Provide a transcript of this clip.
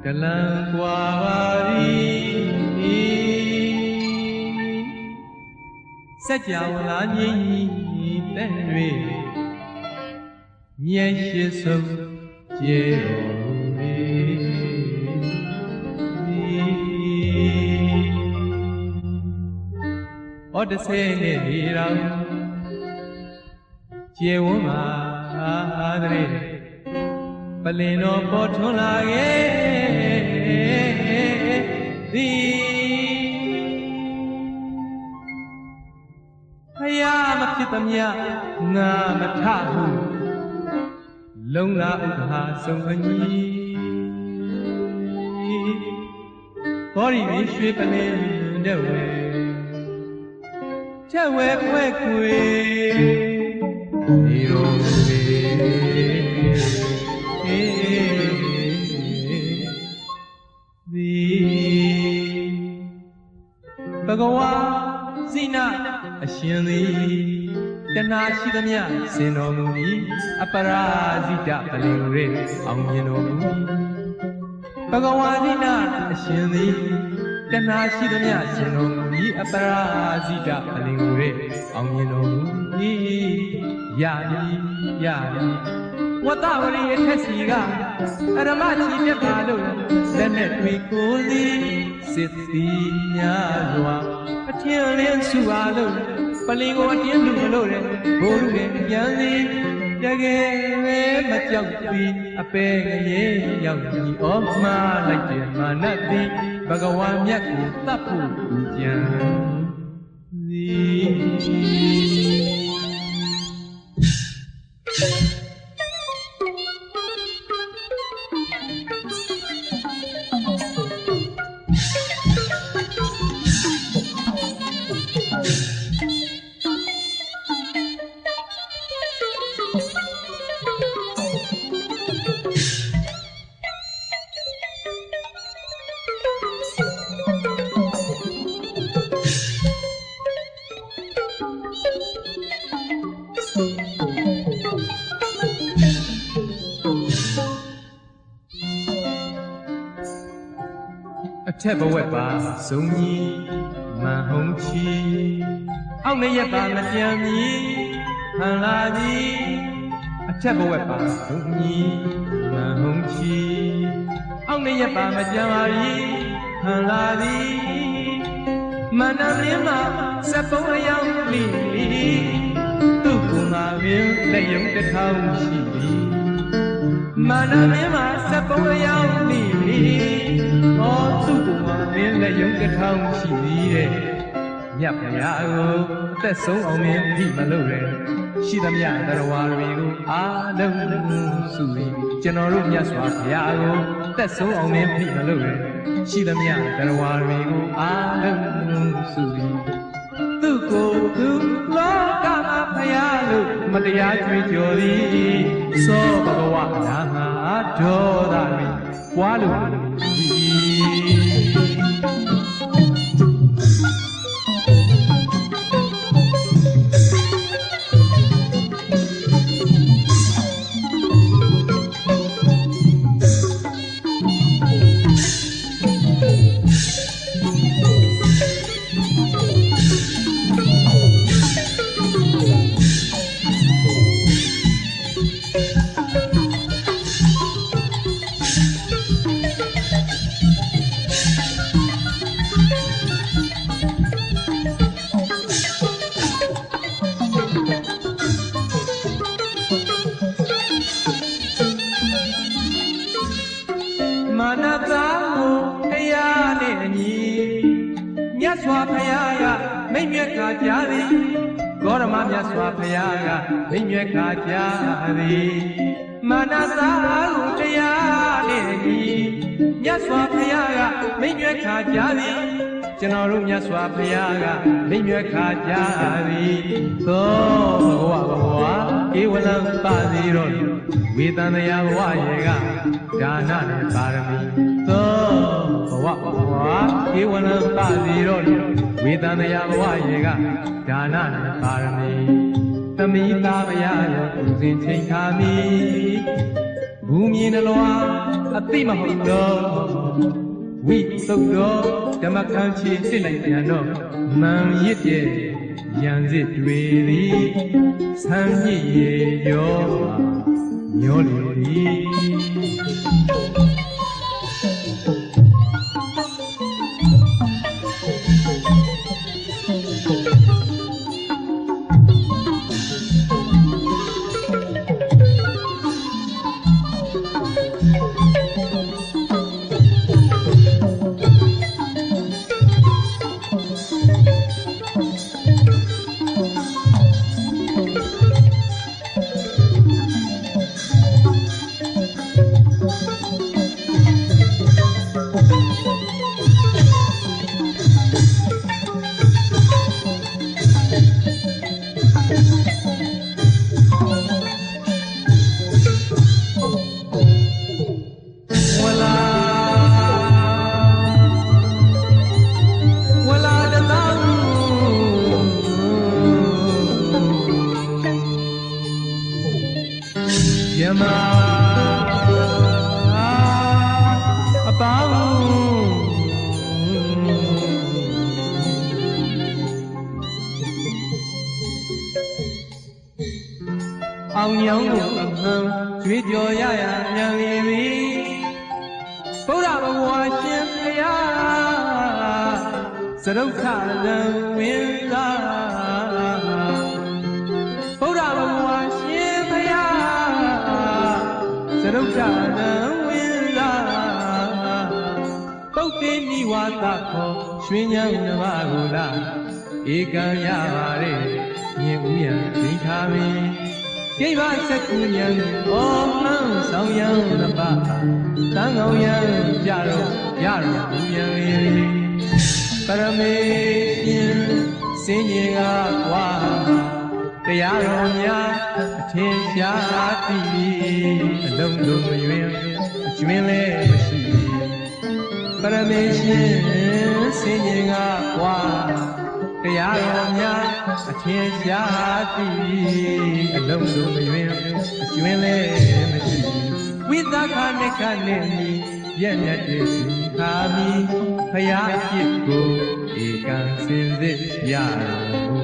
ကလံကွာပါသည်စัจ java လာငြိမ်းတဲ့တွေမျက်ရှိဆုံးကျေတော်မူ၏ဩတဆေနဲ့ဒီတော်ကျေဝန်းပါတဲ့ပလင်တော်ပေါ်ထွန်းလာခဲ့သည်ဖယားမဖြစ်သမျှငါမထဟုလုံလာဥက္ခာဆုံးအညီဘောရီရွှေပလင်တဲ့ဝဲချက်ဝဲခွဲခွေဒီလိုဘဂဝါဇိနအရှင်သည်တဏှာရှိသမျှစင်တော်မူ၏အပရာဇိတပလင်ရေအောင်မြင်တော်မူ၏ဘဂဝါဇိနအရှင်သည်တဏှာရှိသမျှစင်တော်မူ၏အပရာဇိတပလင်ရေအောင်မြင်တော်မူ၏ယာမိဝတ္တဝရိအထက်စီကအရမချီတက်ပါလို့လက်နဲ့တွေ့ကိုသည်စစ်သည်များစွာအထင်လင်းစုပါလို့ပလင်ကိုအတင်းလူမလို့တဲ့ဘိုးလူရဲ့ပြန်စီတကယ်ပဲမကြောက်သည်အပေငရေရောက်သည်ဩမလိုက်တဲ့မာနသည်ဘဂဝါမြတ်ကိုတတ်ဖို့ကြံသည်အထက်ဘဝက်ပါစုံကြီးမန်ဟုံးချီအောက်နေရပါမပြန်မီဟန်လာသည်အထက်ဘဝက်ပါစုံကြီးမန်ဟုံးချီအောက်နေရပါမပြန်ပါရီဟန်လာသည်မန္တမင်းမှာစက်ပုံးအယောင်လိသူ့ကိုယ်မှာပင်လက်ယုံတစ်ထောင်ရှိသည်မန္တမင်းမှာစက်ပုံးအယောင်လိဟောသူ့ကိုယ်မှာပင်လက်ယုံတစ်ထောင်ရှိသည်တဲ့မြတ်ဖရာကိုအသက်ဆုံးအောင်မင်းဖိမလို့တဲ့ရှိသမျှတရားဝါတွေကိုအားလုံးစုပြီးကျွန်တော်တို့မြတ်စွာဘုရားကိုအသက်ဆုံးအောင်မင်းဖိမလို့တဲ့ရှိသမျှတရားဝါတွေကိုအားလုံးစုပြီးသူ့ကိုယ်သူလောကမှာဘုရားလို့မတရားကြွေးကြော်သည်သောဘဂဝါနာငါဒေါသတွေပွားလို့စွာဘုရားကမိတ်မြတ်ခါကြသည်ဂေါရမမြတ်စွာဘုရားကမိတ်မြတ်ခါကြသည်မာနသာကိုတရားနဲ့ဒီမြတ်စွာဘုရားကမိတ်မြတ်ခါကြသည်ကျွန်တော်တို့မြတ်စွာဘုရားကမိတ်မြတ်ခါကြသည်သောဘဂဝါဧဝလံပါတိရောဝေတန္တရာဘဝရေကဒါနနဲ့ပါရမီသောဘဝဧဝလံပါတိရောဝေတန္တရာဘဝရေကဒါနနဲ့ပါရမီသမီးသားမယားရောသူစဉ်ချိန်ခါမီဘ ဘူးမြင်လွာအသိမဟုတ်တော့ဝိသုတ်တော်ဓမ္မခံချေစစ်လိုက်ပြန်တော့မန်ရစ်တဲ့ရန်စစ်တွေသည်ဆမ်းမြစ်ရေရောမျောလေသည်အောင်ညောင်းကိုအမှန်ကြွေးကြော်ရရမြန်လေပြီဘုရားဘဝရှင်ဖရာစရုပ်ခရံဝင်းသာဘုရားဘဝရှင်ဖရာစရုပ်ခရံဝင်းသာပုတ်တိနိဝါဒခေါ်ရွှေညံနမကိုလားဧကံရပါလေမြင်ဦးရန်ဒိဋ္ဌာမင်းကိဗ္ဗစကုညံဩမှန်းဆောင်ယံလပတန်ကောင်ယံကြတော့ရတော့ဘူးယံပရမေရှင်စင်ကြီးကကွာတရားတော်များအထင်ရှားသည်အလုံးလုံးမရွင်အကျွင်းလည်းမရှိပရမေရှင်စင်ကြီးကကွာတရားတော်များအထင်ရှားသည်အလုံးစုံမရွင်အကျွင်းလည်းမရှိဝိသခနကနဲ့မြည်ရက်မြတ်တဲ့သူခါမီဖရာအဖြစ်ကိုဧကံစင်စစ်ရတော်